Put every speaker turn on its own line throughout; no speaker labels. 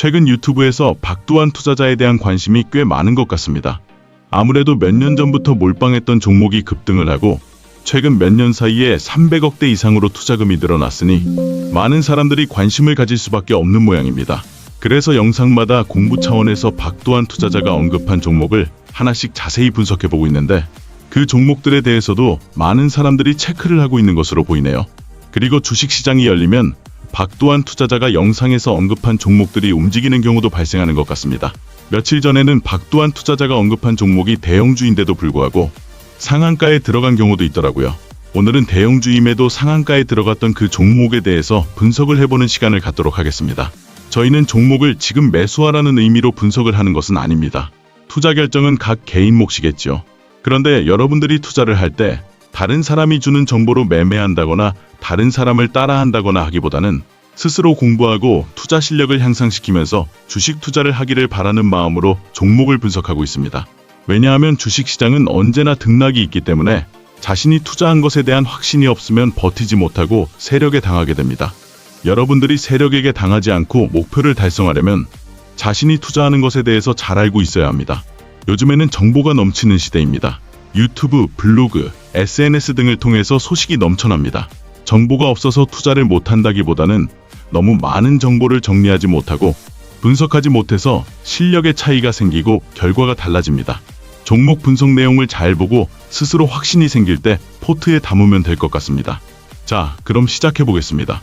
최근 유튜브에서 박두환 투자자에 대한 관심이 꽤 많은 것 같습니다. 아무래도 몇 년 전부터 몰빵했던 종목이 급등을 하고 최근 몇 년 사이에 300억대 이상으로 투자금이 늘어났으니 많은 사람들이 관심을 가질 수밖에 없는 모양입니다. 그래서 영상마다 공부 차원에서 박두환 투자자가 언급한 종목을 하나씩 자세히 분석해보고 있는데 그 종목들에 대해서도 많은 사람들이 체크를 하고 있는 것으로 보이네요. 그리고 주식시장이 열리면 박두환 투자자가 영상에서 언급한 종목들이 움직이는 경우도 발생하는 것 같습니다. 며칠 전에는 박두환 투자자가 언급한 종목이 대형주인데도 불구하고 상한가에 들어간 경우도 있더라고요. 오늘은 대형주임에도 상한가에 들어갔던 그 종목에 대해서 분석을 해보는 시간을 갖도록 하겠습니다. 저희는 종목을 지금 매수하라는 의미로 분석을 하는 것은 아닙니다. 투자 결정은 각 개인 몫이겠죠. 그런데 여러분들이 투자를 할 때 다른 사람이 주는 정보로 매매한다거나 다른 사람을 따라한다거나 하기보다는 스스로 공부하고 투자 실력을 향상시키면서 주식 투자를 하기를 바라는 마음으로 종목을 분석하고 있습니다. 왜냐하면 주식시장은 언제나 등락이 있기 때문에 자신이 투자한 것에 대한 확신이 없으면 버티지 못하고 세력에 당하게 됩니다. 여러분들이 세력에게 당하지 않고 목표를 달성하려면 자신이 투자하는 것에 대해서 잘 알고 있어야 합니다. 요즘에는 정보가 넘치는 시대입니다. 유튜브, 블로그, SNS 등을 통해서 소식이 넘쳐납니다. 정보가 없어서 투자를 못한다기보다는 너무 많은 정보를 정리하지 못하고 분석하지 못해서 실력의 차이가 생기고 결과가 달라집니다. 종목 분석 내용을 잘 보고 스스로 확신이 생길 때 포트에 담으면 될 것 같습니다. 자, 그럼 시작해 보겠습니다.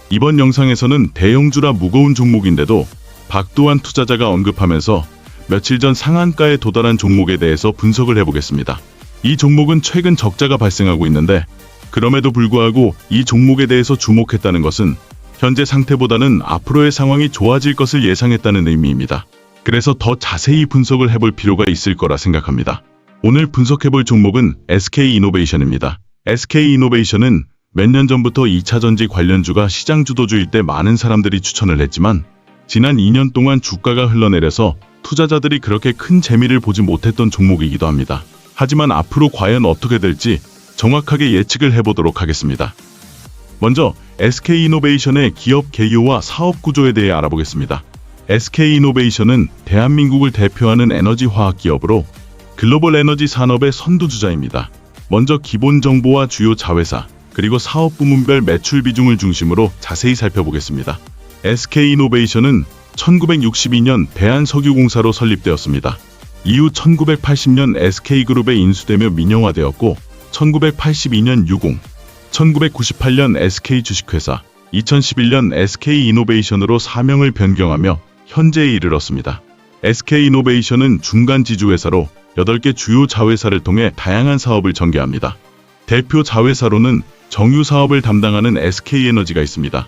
이번 영상에서는 대형주라 무거운 종목인데도 박두환 투자자가 언급하면서 며칠 전 상한가에 도달한 종목에 대해서 분석을 해보겠습니다. 이 종목은 최근 적자가 발생하고 있는데 그럼에도 불구하고 이 종목에 대해서 주목했다는 것은 현재 상태보다는 앞으로의 상황이 좋아질 것을 예상했다는 의미입니다. 그래서 더 자세히 분석을 해볼 필요가 있을 거라 생각합니다. 오늘 분석해볼 종목은 SK이노베이션입니다. SK이노베이션은 몇 년 전부터 2차전지 관련주가 시장 주도주일 때 많은 사람들이 추천을 했지만 지난 2년 동안 주가가 흘러내려서 투자자들이 그렇게 큰 재미를 보지 못했던 종목이기도 합니다. 하지만 앞으로 과연 어떻게 될지 정확하게 예측을 해보도록 하겠습니다. 먼저 SK이노베이션의 기업 개요와 사업 구조에 대해 알아보겠습니다. SK이노베이션은 대한민국을 대표하는 에너지 화학 기업으로 글로벌 에너지 산업의 선두주자입니다. 먼저 기본 정보와 주요 자회사, 그리고 사업 부문별 매출 비중을 중심으로 자세히 살펴보겠습니다. SK이노베이션은 1962년 대한석유공사로 설립되었습니다. 이후 1980년 SK그룹에 인수되며 민영화되었고 1982년 유공, 1998년 SK주식회사, 2011년 SK이노베이션으로 사명을 변경하며 현재에 이르렀습니다. SK이노베이션은 중간 지주회사로 8개 주요 자회사를 통해 다양한 사업을 전개합니다. 대표 자회사로는 정유 사업을 담당하는 SK에너지가 있습니다.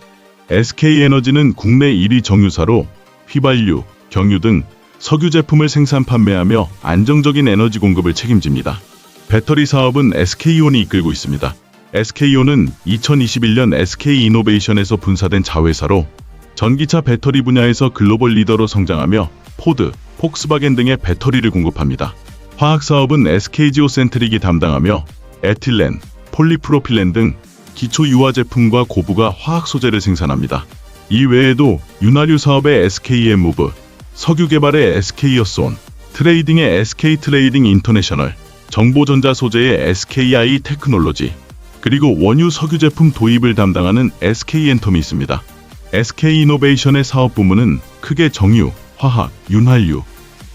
SK에너지는 국내 1위 정유사로 휘발유, 경유 등 석유 제품을 생산 판매하며 안정적인 에너지 공급을 책임집니다. 배터리 사업은 SK온이 이끌고 있습니다. SK온은 2021년 SK이노베이션에서 분사된 자회사로 전기차 배터리 분야에서 글로벌 리더로 성장하며 포드, 폭스바겐 등의 배터리를 공급합니다. 화학 사업은 SK지오센트릭이 담당하며 에틸렌, 폴리프로필렌 등 기초 유화 제품과 고부가 화학 소재를 생산합니다. 이 외에도 윤활유 사업의 SK엠무브, 석유 개발의 SK여스온, 트레이딩의 SK트레이딩 인터내셔널, 정보전자 소재의 SKI 테크놀로지, 그리고 원유 석유 제품 도입을 담당하는 SK엔텀이 있습니다. SK이노베이션의 사업 부문은 크게 정유, 화학, 윤활유,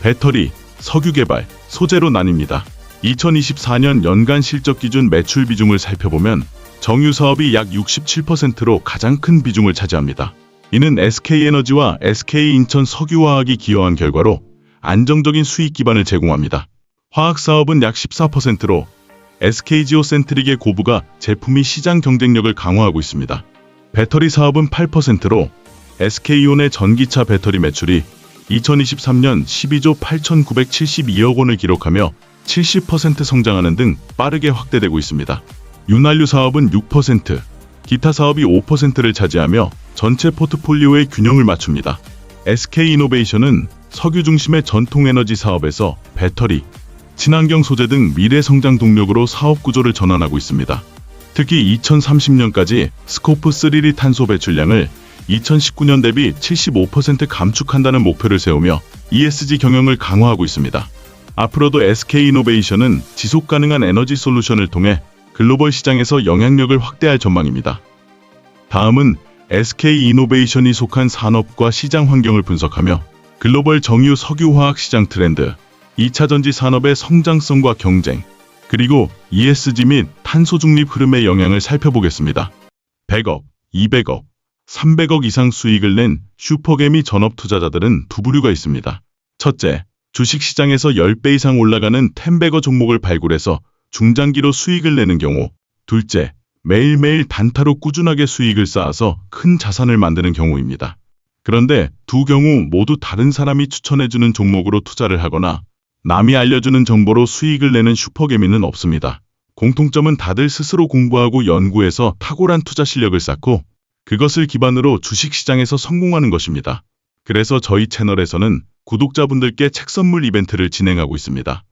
배터리, 석유 개발, 소재로 나뉩니다. 2024년 연간 실적 기준 매출 비중을 살펴보면 정유 사업이 약 67%로 가장 큰 비중을 차지합니다. 이는 SK에너지와 SK인천 석유화학이 기여한 결과로 안정적인 수익 기반을 제공합니다. 화학 사업은 약 14%로 SK지오센트릭의 고부가 제품이 시장 경쟁력을 강화하고 있습니다. 배터리 사업은 8%로 SK온의 전기차 배터리 매출이 2023년 12조 8,972억 원을 기록하며 70% 성장하는 등 빠르게 확대되고 있습니다. 윤활유 사업은 6%, 기타 사업이 5%를 차지하며 전체 포트폴리오의 균형을 맞춥니다. SK이노베이션은 석유 중심의 전통에너지 사업에서 배터리, 친환경 소재 등 미래 성장 동력으로 사업 구조를 전환하고 있습니다. 특히 2030년까지 스코프 3리 탄소 배출량을 2019년 대비 75% 감축한다는 목표를 세우며 ESG 경영을 강화하고 있습니다. 앞으로도 SK이노베이션은 지속 가능한 에너지 솔루션을 통해 글로벌 시장에서 영향력을 확대할 전망입니다. 다음은 SK이노베이션이 속한 산업과 시장 환경을 분석하며 글로벌 정유 석유화학 시장 트렌드, 2차 전지 산업의 성장성과 경쟁, 그리고 ESG 및 탄소 중립 흐름의 영향을 살펴보겠습니다. 100억, 200억, 300억 이상 수익을 낸 슈퍼개미 전업 투자자들은 두 부류가 있습니다. 첫째, 주식시장에서 10배 이상 올라가는 텐베거 종목을 발굴해서 중장기로 수익을 내는 경우. 둘째, 매일매일 단타로 꾸준하게 수익을 쌓아서 큰 자산을 만드는 경우입니다. 그런데 두 경우 모두 다른 사람이 추천해주는 종목으로 투자를 하거나 남이 알려주는 정보로 수익을 내는 슈퍼개미는 없습니다. 공통점은 다들 스스로 공부하고 연구해서 탁월한 투자 실력을 쌓고 그것을 기반으로 주식시장에서 성공하는 것입니다. 그래서 저희 채널에서는 구독자분들께 책 선물 이벤트를 진행하고 있습니다.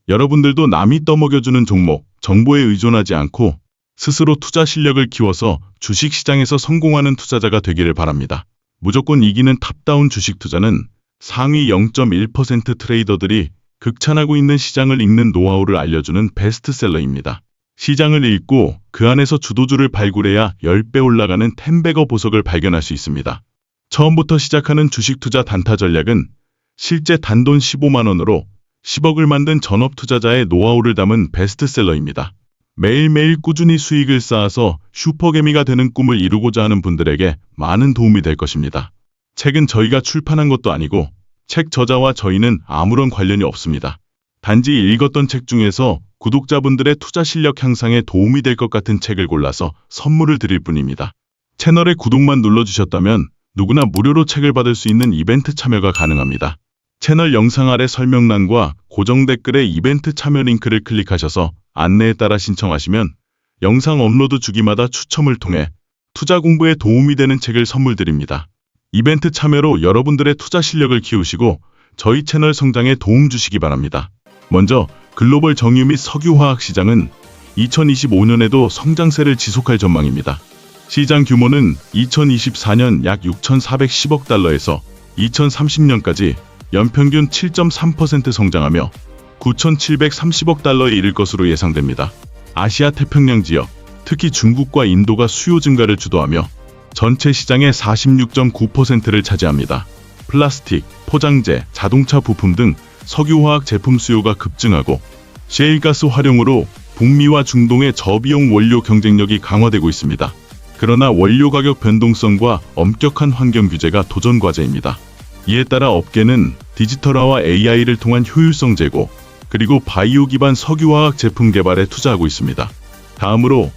여러분들도 남이 떠먹여주는 종목, 정보에 의존하지 않고 스스로 투자 실력을 키워서 주식시장에서 성공하는 투자자가 되기를 바랍니다. 무조건 이기는 탑다운 주식 투자는 상위 0.1% 트레이더들이 극찬하고 있는 시장을 읽는 노하우를 알려주는 베스트셀러입니다. 시장을 읽고 그 안에서 주도주를 발굴해야 10배 올라가는 텐베거 보석을 발견할 수 있습니다. 처음부터 시작하는 주식 투자 단타 전략은 실제 단돈 15만 원으로 10억을 만든 전업 투자자의 노하우를 담은 베스트셀러입니다. 매일매일 꾸준히 수익을 쌓아서 슈퍼개미가 되는 꿈을 이루고자 하는 분들에게 많은 도움이 될 것입니다. 책은 저희가 출판한 것도 아니고 책 저자와 저희는 아무런 관련이 없습니다. 단지 읽었던 책 중에서 구독자분들의 투자 실력 향상에 도움이 될 것 같은 책을 골라서 선물을 드릴 뿐입니다. 채널에 구독만 눌러주셨다면 누구나 무료로 책을 받을 수 있는 이벤트 참여가 가능합니다. 채널 영상 아래 설명란과 고정 댓글에 이벤트 참여 링크를 클릭하셔서 안내에 따라 신청하시면 영상 업로드 주기마다 추첨을 통해 투자 공부에 도움이 되는 책을 선물 드립니다. 이벤트 참여로 여러분들의 투자 실력을 키우시고 저희 채널 성장에 도움 주시기 바랍니다. 먼저 글로벌 정유 및 석유화학 시장은 2025년에도 성장세를 지속할 전망입니다. 시장 규모는 2024년 약 6,410억 달러에서 2030년까지 연평균 7.3% 성장하며 9,730억 달러에 이를 것으로 예상됩니다. 아시아 태평양 지역, 특히 중국과 인도가 수요 증가를 주도하며 전체 시장의 46.9%를 차지합니다. 플라스틱, 포장재, 자동차 부품 등 석유화학 제품 수요가 급증하고 셰일가스 활용으로 북미와 중동의 저비용 원료 경쟁력이 강화되고 있습니다. 그러나 원료 가격 변동성과 엄격한 환경 규제가 도전 과제입니다. 이에 따라 업계는 디지털화와 AI를 통한 효율성 제고, 그리고 바이오 기반 석유화학 제품 개발에 투자하고 있습니다. 다음으로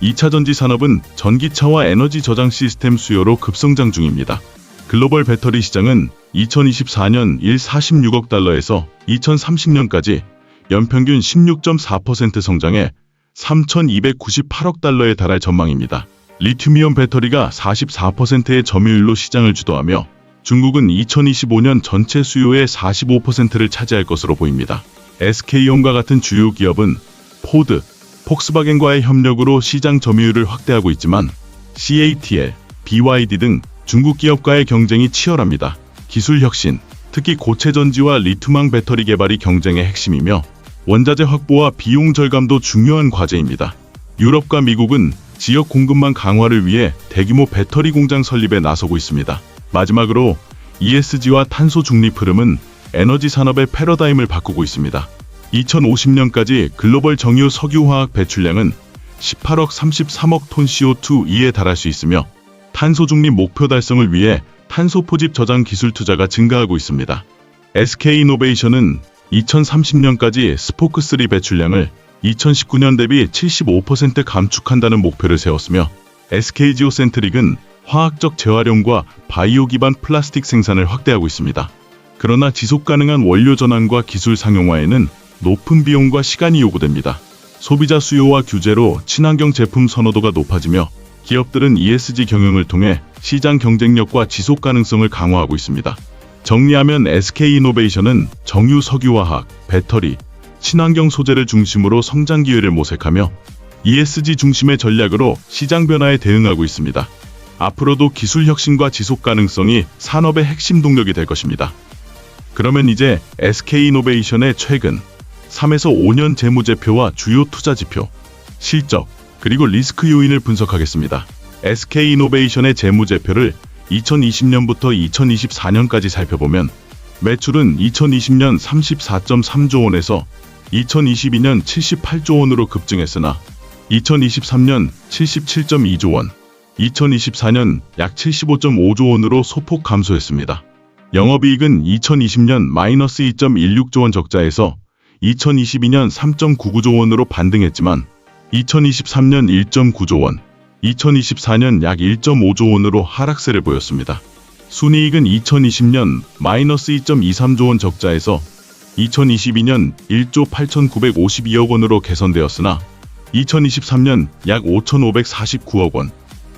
2차 전지 산업은 전기차와 에너지 저장 시스템 수요로 급성장 중입니다. 글로벌 배터리 시장은 2024년 46억 달러에서 2030년까지 연평균 16.4% 성장해 3,298억 달러에 달할 전망입니다. 리튬이온 배터리가 44%의 점유율로 시장을 주도하며 중국은 2025년 전체 수요의 45%를 차지할 것으로 보입니다. SK온과 같은 주요 기업은 포드, 폭스바겐과의 협력으로 시장 점유율을 확대하고 있지만 CATL, BYD 등 중국 기업과의 경쟁이 치열합니다. 기술 혁신, 특히 고체 전지와 리튬황 배터리 개발이 경쟁의 핵심이며 원자재 확보와 비용 절감도 중요한 과제입니다. 유럽과 미국은 지역 공급망 강화를 위해 대규모 배터리 공장 설립에 나서고 있습니다. 마지막으로 ESG와 탄소 중립 흐름은 에너지 산업의 패러다임을 바꾸고 있습니다. 2050년까지 글로벌 정유 석유화학 배출량은 18억 33억 톤 CO2에 달할 수 있으며 탄소 중립 목표 달성을 위해 탄소 포집 저장 기술 투자가 증가하고 있습니다. SK이노베이션은 2030년까지 스포크3 배출량을 2019년 대비 75% 감축한다는 목표를 세웠으며 SK지오센트릭은 화학적 재활용과 바이오 기반 플라스틱 생산을 확대하고 있습니다. 그러나 지속 가능한 원료 전환과 기술 상용화에는 높은 비용과 시간이 요구됩니다. 소비자 수요와 규제로 친환경 제품 선호도가 높아지며 기업들은 ESG 경영을 통해 시장 경쟁력과 지속 가능성을 강화하고 있습니다. 정리하면 SK이노베이션은 정유 석유화학, 배터리, 친환경 소재를 중심으로 성장 기회를 모색하며 ESG 중심의 전략으로 시장 변화에 대응하고 있습니다. 앞으로도 기술 혁신과 지속 가능성이 산업의 핵심 동력이 될 것입니다. 그러면 이제 SK이노베이션의 최근 3에서 5년 재무제표와 주요 투자 지표, 실적, 그리고 리스크 요인을 분석하겠습니다. SK이노베이션의 재무제표를 2020년부터 2024년까지 살펴보면 매출은 2020년 34.3조 원에서 2022년 78조 원으로 급증했으나 2023년 77.2조 원, 2024년 약 75.5조 원으로 소폭 감소했습니다. 영업이익은 2020년 마이너스 2.16조 원 적자에서 2022년 3.99조 원으로 반등했지만 2023년 1.9조 원, 2024년 약 1.5조 원으로 하락세를 보였습니다. 순이익은 2020년 마이너스 2.23조 원 적자에서 2022년 1조 8,952억 원으로 개선되었으나 2023년 약 5,549억 원,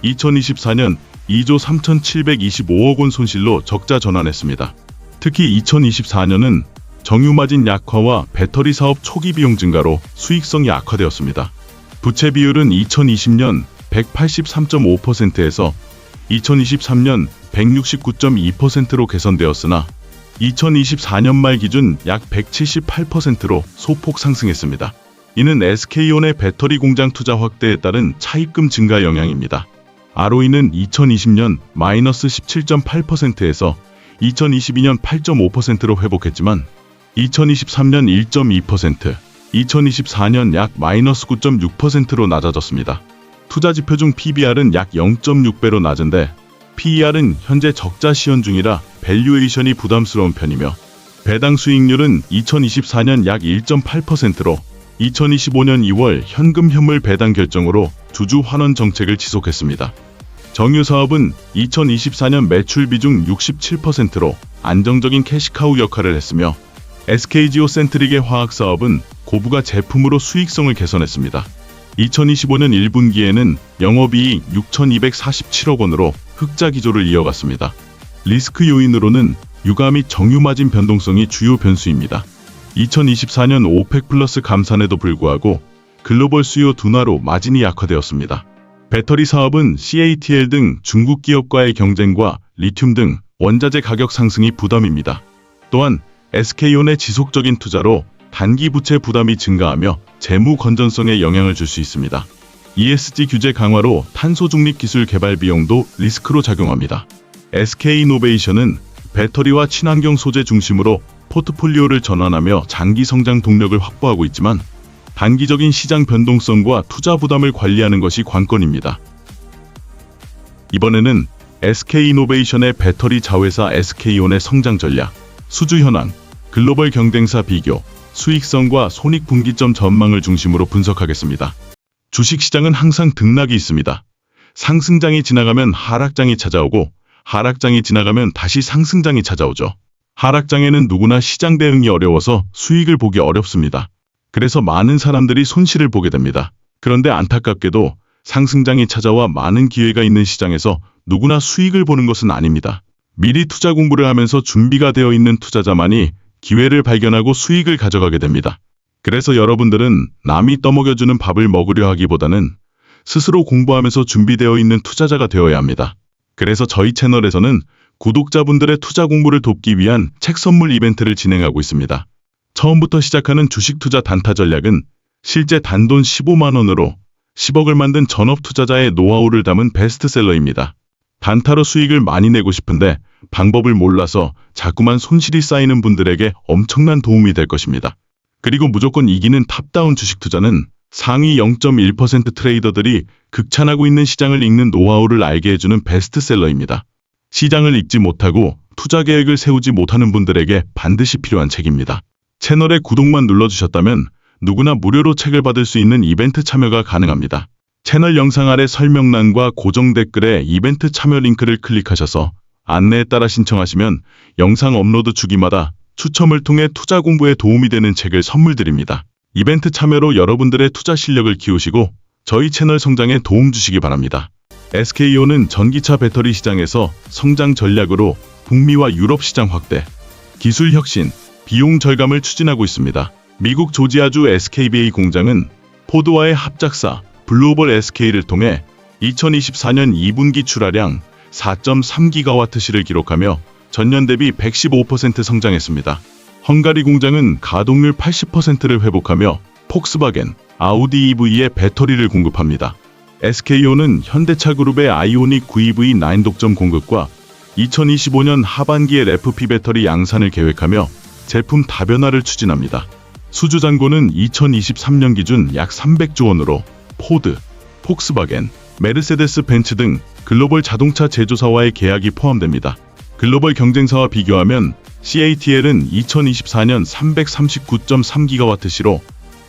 2024년 2조 3,725억 원 손실로 적자 전환했습니다. 특히 2024년은 정유마진 약화와 배터리 사업 초기 비용 증가로 수익성이 악화되었습니다. 부채 비율은 2020년 183.5%에서 2023년 169.2%로 개선되었으나 2024년 말 기준 약 178%로 소폭 상승했습니다. 이는 SK온의 배터리 공장 투자 확대에 따른 차입금 증가 영향입니다. ROE는 2020년 마이너스 17.8%에서 2022년 8.5%로 회복했지만 2023년 1.2%, 2024년 약 마이너스 9.6%로 낮아졌습니다. 투자 지표 중 PBR은 약 0.6배로 낮은데 PER은 현재 적자 시현 중이라 밸류에이션이 부담스러운 편이며 배당 수익률은 2024년 약 1.8%로 2025년 2월 현금 현물 배당 결정으로 주주 환원 정책을 지속했습니다. 정유 사업은 2024년 매출 비중 67%로 안정적인 캐시카우 역할을 했으며 SK지오센트릭의 화학 사업은 고부가 제품으로 수익성을 개선했습니다. 2025년 1분기에는 영업이익 6,247억 원으로 흑자 기조를 이어갔습니다. 리스크 요인으로는 유가 및 정유 마진 변동성이 주요 변수입니다. 2024년 오펙 플러스 감산에도 불구하고 글로벌 수요 둔화로 마진이 약화되었습니다. 배터리 사업은 CATL 등 중국 기업과의 경쟁과 리튬 등 원자재 가격 상승이 부담입니다. 또한 SK온의 지속적인 투자로 단기 부채 부담이 증가하며 재무 건전성에 영향을 줄 수 있습니다. ESG 규제 강화로 탄소 중립 기술 개발 비용도 리스크로 작용합니다. SK이노베이션은 배터리와 친환경 소재 중심으로 포트폴리오를 전환하며 장기 성장 동력을 확보하고 있지만 단기적인 시장 변동성과 투자 부담을 관리하는 것이 관건입니다. 이번에는 SK이노베이션의 배터리 자회사 SK온의 성장 전략, 수주 현황, 글로벌 경쟁사 비교, 수익성과 손익분기점 전망을 중심으로 분석하겠습니다. 주식시장은 항상 등락이 있습니다. 상승장이 지나가면 하락장이 찾아오고 하락장이 지나가면 다시 상승장이 찾아오죠. 하락장에는 누구나 시장 대응이 어려워서 수익을 보기 어렵습니다. 그래서 많은 사람들이 손실을 보게 됩니다. 그런데 안타깝게도 상승장이 찾아와 많은 기회가 있는 시장에서 누구나 수익을 보는 것은 아닙니다. 미리 투자 공부를 하면서 준비가 되어 있는 투자자만이 기회를 발견하고 수익을 가져가게 됩니다. 그래서 여러분들은 남이 떠먹여주는 밥을 먹으려 하기보다는 스스로 공부하면서 준비되어 있는 투자자가 되어야 합니다. 그래서 저희 채널에서는 구독자분들의 투자 공부를 돕기 위한 책 선물 이벤트를 진행하고 있습니다. 처음부터 시작하는 주식 투자 단타 전략은 실제 단돈 15만 원으로 10억을 만든 전업 투자자의 노하우를 담은 베스트셀러입니다. 단타로 수익을 많이 내고 싶은데 방법을 몰라서 자꾸만 손실이 쌓이는 분들에게 엄청난 도움이 될 것입니다. 그리고 무조건 이기는 탑다운 주식 투자는 상위 0.1% 트레이더들이 극찬하고 있는 시장을 읽는 노하우를 알게 해주는 베스트셀러입니다. 시장을 읽지 못하고 투자 계획을 세우지 못하는 분들에게 반드시 필요한 책입니다. 채널에 구독만 눌러주셨다면 누구나 무료로 책을 받을 수 있는 이벤트 참여가 가능합니다. 채널 영상 아래 설명란과 고정 댓글에 이벤트 참여 링크를 클릭하셔서 안내에 따라 신청하시면 영상 업로드 주기마다 추첨을 통해 투자 공부에 도움이 되는 책을 선물 드립니다. 이벤트 참여로 여러분들의 투자 실력을 키우시고 저희 채널 성장에 도움 주시기 바랍니다. SK온은 전기차 배터리 시장에서 성장 전략으로 북미와 유럽 시장 확대, 기술 혁신, 비용 절감을 추진하고 있습니다. 미국 조지아주 SKBA 공장은 포드와의 합작사 블루오벌 SK를 통해 2024년 2분기 출하량 4.3GWh를 기록하며 전년 대비 115% 성장했습니다. 헝가리 공장은 가동률 80%를 회복하며 폭스바겐, 아우디 EV에 배터리를 공급합니다. SK온은 현대차 그룹의 아이오닉 9EV9 독점 공급과 2025년 하반기에 FP 배터리 양산을 계획하며 제품 다변화를 추진합니다. 수주 잔고는 2023년 기준 약 300조 원으로 포드, 폭스바겐, 메르세데스 벤츠 등 글로벌 자동차 제조사와의 계약이 포함됩니다. 글로벌 경쟁사와 비교하면 CATL은 2024년 339.3GWh로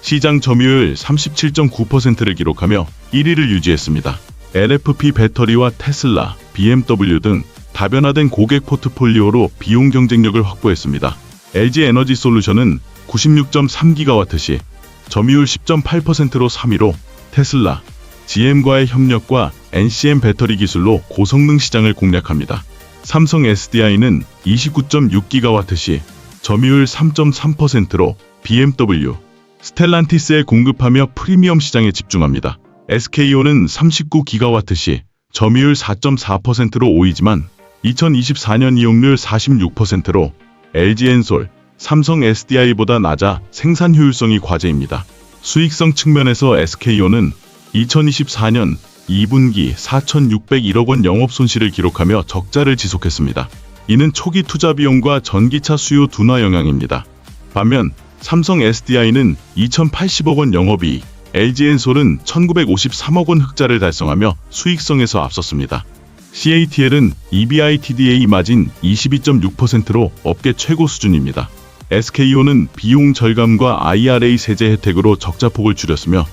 시장 점유율 37.9%를 기록하며 1위를 유지했습니다. LFP 배터리와 테슬라, BMW 등 다변화된 고객 포트폴리오로 비용 경쟁력을 확보했습니다. LG 에너지 솔루션은 96.3GWh, 점유율 10.8%로 3위로 테슬라, GM과의 협력과 NCM 배터리 기술로 고성능 시장을 공략합니다. 삼성 SDI는 29.6GWh, 점유율 3.3%로 BMW, 스텔란티스에 공급하며 프리미엄 시장에 집중합니다. SK온은 39GWh, 점유율 4.4%로 5위지만 2024년 이용률 46%로 LG엔솔, 삼성 SDI보다 낮아 생산 효율성이 과제입니다. 수익성 측면에서 SK온은 2024년 2분기 4,601억 원 영업 손실을 기록하며 적자를 지속했습니다. 이는 초기 투자 비용과 전기차 수요 둔화 영향입니다. 반면 삼성 SDI는 2,080억 원 영업이익, LG엔솔은 1,953억 원 흑자를 달성하며 수익성에서 앞섰습니다. CATL은 EBITDA 마진 22.6%로 업계 최고 수준입니다. SK온은 비용 절감과 IRA 세제 혜택으로 적자폭을 줄였으며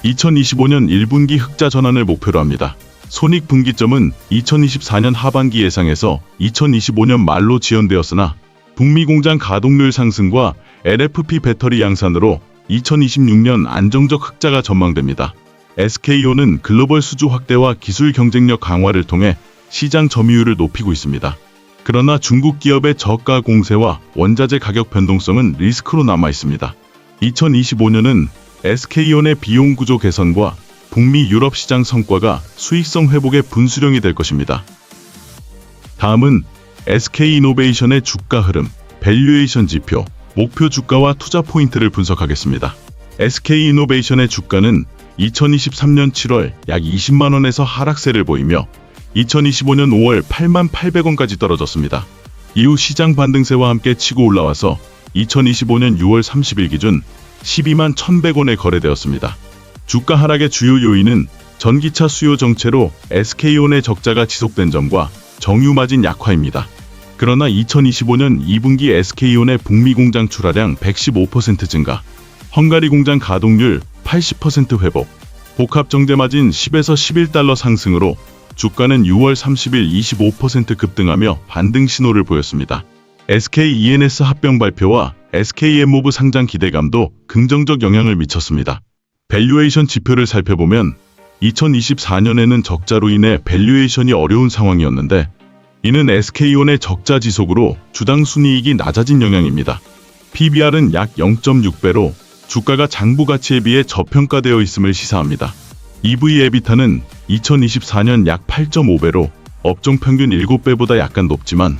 2025년 1분기 흑자 전환을 목표로 합니다. 손익분기점은 2024년 하반기 예상에서 2025년 말로 지연되었으나 북미 공장 가동률 상승과 LFP 배터리 양산으로 2026년 안정적 흑자가 전망됩니다. SK온은 글로벌 수주 확대와 기술 경쟁력 강화를 통해 시장 점유율을 높이고 있습니다. 그러나 중국 기업의 저가 공세와 원자재 가격 변동성은 리스크로 남아 있습니다. 2025년은 SK온의 비용 구조 개선과 북미 유럽 시장 성과가 수익성 회복의 분수령이 될 것입니다. 다음은 SK이노베이션의 주가 흐름, 밸류에이션 지표, 목표 주가와 투자 포인트를 분석하겠습니다. SK이노베이션의 주가는 2023년 7월 약 20만원에서 하락세를 보이며 2025년 5월 88,800원까지 떨어졌습니다. 이후 시장 반등세와 함께 치고 올라와서 2025년 6월 30일 기준 12만 1,100원에 거래되었습니다. 주가 하락의 주요 요인은 전기차 수요 정체로 SK온의 적자가 지속된 점과 정유 마진 약화입니다. 그러나 2025년 2분기 SK온의 북미 공장 출하량 115% 증가, 헝가리 공장 가동률 80% 회복, 복합 정제 마진 10에서 11달러 상승으로 주가는 6월 30일 25% 급등하며 반등 신호를 보였습니다. SK E&S 합병 발표와 SK엠모브 상장 기대감도 긍정적 영향을 미쳤습니다. 밸류에이션 지표를 살펴보면 2024년에는 적자로 인해 밸류에이션이 어려운 상황이었는데 이는 SK온의 적자 지속으로 주당 순이익이 낮아진 영향입니다. PBR은 약 0.6배로 주가가 장부 가치에 비해 저평가되어 있음을 시사합니다. EV/EBITDA는 2024년 약 8.5배로 업종 평균 7배보다 약간 높지만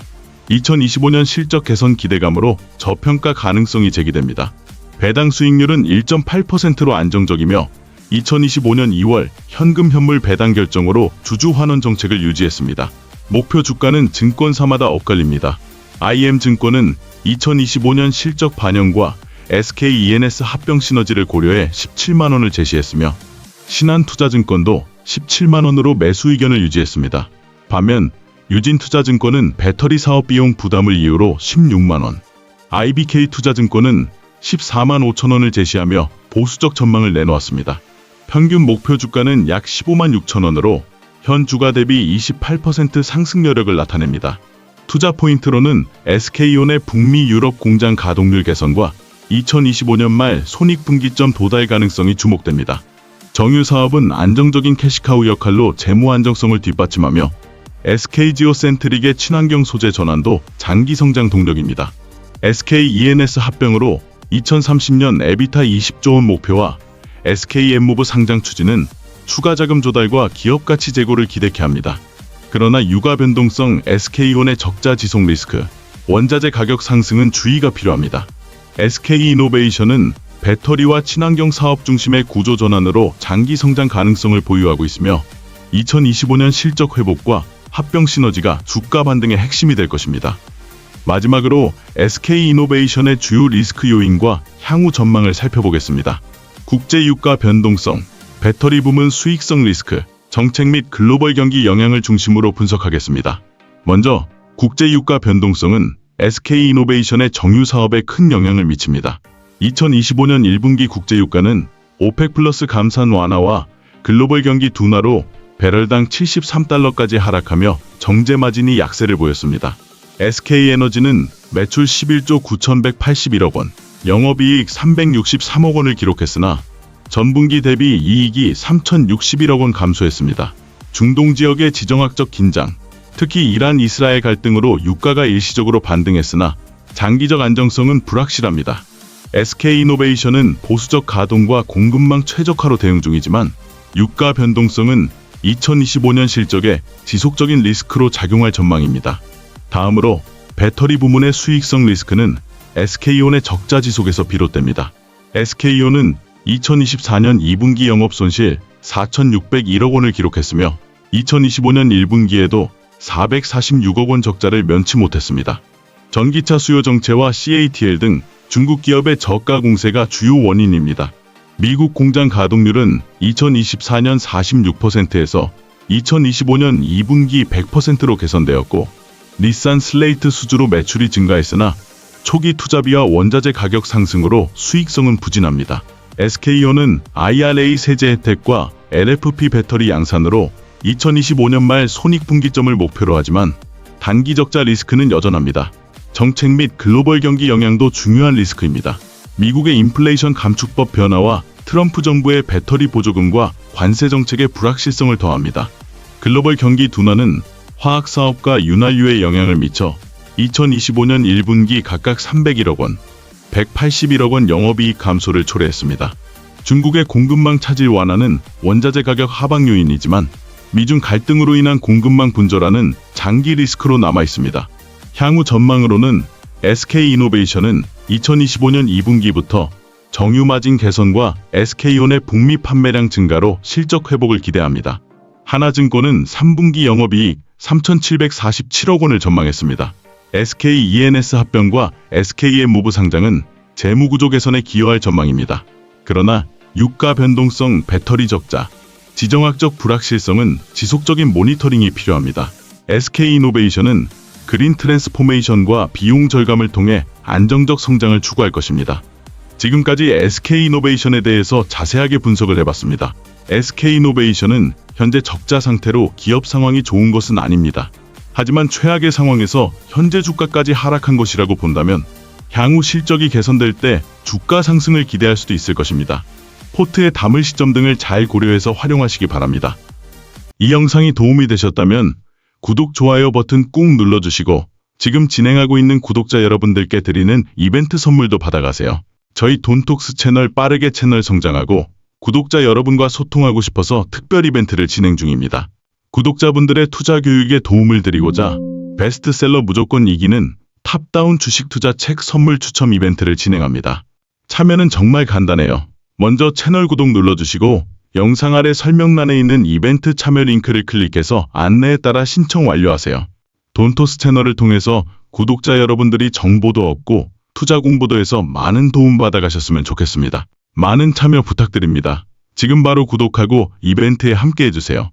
2025년 실적 개선 기대감으로 저평가 가능성이 제기됩니다. 배당 수익률은 1.8%로 안정적이며 2025년 2월 현금 현물 배당 결정으로 주주 환원 정책을 유지했습니다. 목표 주가는 증권사마다 엇갈립니다. IM증권은 2025년 실적 반영과 SK E&S 합병 시너지를 고려해 17만원을 제시했으며 신한투자증권도 17만원으로 매수 의견을 유지했습니다. 반면 유진투자증권은 배터리 사업 비용 부담을 이유로 16만원, IBK투자증권은 14만 5천원을 제시하며 보수적 전망을 내놓았습니다. 평균 목표 주가는 약 15만 6천원으로 현 주가 대비 28% 상승 여력을 나타냅니다. 투자 포인트로는 SK온의 북미 유럽 공장 가동률 개선과 2025년 말 손익분기점 도달 가능성이 주목됩니다. 정유 사업은 안정적인 캐시카우 역할로 재무 안정성을 뒷받침하며 SK지오센트릭의 친환경 소재 전환도 장기 성장 동력입니다. SK E&S 합병으로 2030년 에비타 20조 원 목표와 SK엠모브 상장 추진은 추가 자금 조달과 기업 가치 제고를 기대케 합니다. 그러나 유가 변동성 SK온의 적자 지속 리스크, 원자재 가격 상승은 주의가 필요합니다. SK이노베이션은 배터리와 친환경 사업 중심의 구조 전환으로 장기 성장 가능성을 보유하고 있으며 2025년 실적 회복과 합병 시너지가 주가 반등의 핵심이 될 것입니다. 마지막으로 SK이노베이션의 주요 리스크 요인과 향후 전망을 살펴보겠습니다. 국제 유가 변동성, 배터리 부문 수익성 리스크, 정책 및 글로벌 경기 영향을 중심으로 분석하겠습니다. 먼저 국제 유가 변동성은 SK이노베이션의 정유 사업에 큰 영향을 미칩니다. 2025년 1분기 국제 유가는 오펙 플러스 감산 완화와 글로벌 경기 둔화로 배럴당 73달러까지 하락하며 정제 마진이 약세를 보였습니다. SK에너지는 매출 11조 9,181억 원, 영업이익 363억 원을 기록했으나 전분기 대비 이익이 3,061억 원 감소했습니다. 중동 지역의 지정학적 긴장, 특히 이란 이스라엘 갈등으로 유가가 일시적으로 반등했으나 장기적 안정성은 불확실합니다. SK이노베이션은 보수적 가동과 공급망 최적화로 대응 중이지만 유가 변동성은 2025년 실적에 지속적인 리스크로 작용할 전망입니다. 다음으로 배터리 부문의 수익성 리스크는 SK온의 적자 지속에서 비롯됩니다. SK온은 2024년 2분기 영업 손실 4,601억 원을 기록했으며 2025년 1분기에도 446억 원 적자를 면치 못했습니다. 전기차 수요 정체와 CATL 등 중국 기업의 저가 공세가 주요 원인입니다. 미국 공장 가동률은 2024년 46%에서 2025년 2분기 100%로 개선되었고 닛산 슬레이트 수주로 매출이 증가했으나 초기 투자비와 원자재 가격 상승으로 수익성은 부진합니다. SK온은 IRA 세제 혜택과 LFP 배터리 양산으로 2025년 말 손익분기점을 목표로 하지만 단기 적자 리스크는 여전합니다. 정책 및 글로벌 경기 영향도 중요한 리스크입니다. 미국의 인플레이션 감축법 변화와 트럼프 정부의 배터리 보조금과 관세 정책의 불확실성을 더합니다. 글로벌 경기 둔화는 화학사업과 윤활유에 영향을 미쳐 2025년 1분기 각각 301억 원, 181억 원 영업이익 감소를 초래했습니다. 중국의 공급망 차질 완화는 원자재 가격 하방 요인이지만 미중 갈등으로 인한 공급망 분절화는 장기 리스크로 남아 있습니다. 향후 전망으로는 SK이노베이션은 2025년 2분기부터 정유 마진 개선과 SK온의 북미 판매량 증가로 실적 회복을 기대합니다. 하나증권은 3분기 영업이익 3,747억 원을 전망했습니다. SK-ENS 합병과 SKM-무브 상장은 재무구조 개선에 기여할 전망입니다. 그러나 유가 변동성 배터리 적자, 지정학적 불확실성은 지속적인 모니터링이 필요합니다. SK이노베이션은 그린 트랜스포메이션과 비용 절감을 통해 안정적 성장을 추구할 것입니다. 지금까지 SK이노베이션에 대해서 자세하게 분석을 해봤습니다. SK이노베이션은 현재 적자 상태로 기업 상황이 좋은 것은 아닙니다. 하지만 최악의 상황에서 현재 주가까지 하락한 것이라고 본다면 향후 실적이 개선될 때 주가 상승을 기대할 수도 있을 것입니다. 포트에 담을 시점 등을 잘 고려해서 활용하시기 바랍니다. 이 영상이 도움이 되셨다면 구독, 좋아요 버튼 꾹 눌러주시고 지금 진행하고 있는 구독자 여러분들께 드리는 이벤트 선물도 받아가세요. 저희 돈톡스 채널 빠르게 채널 성장하고 구독자 여러분과 소통하고 싶어서 특별 이벤트를 진행 중입니다. 구독자분들의 투자 교육에 도움을 드리고자 베스트셀러 무조건 이기는 탑다운 주식 투자 책 선물 추첨 이벤트를 진행합니다. 참여는 정말 간단해요. 먼저 채널 구독 눌러주시고 영상 아래 설명란에 있는 이벤트 참여 링크를 클릭해서 안내에 따라 신청 완료하세요. 돈토스 채널을 통해서 구독자 여러분들이 정보도 얻고 투자 공부도 해서 많은 도움 받아가셨으면 좋겠습니다. 많은 참여 부탁드립니다. 지금 바로 구독하고 이벤트에 함께 해주세요.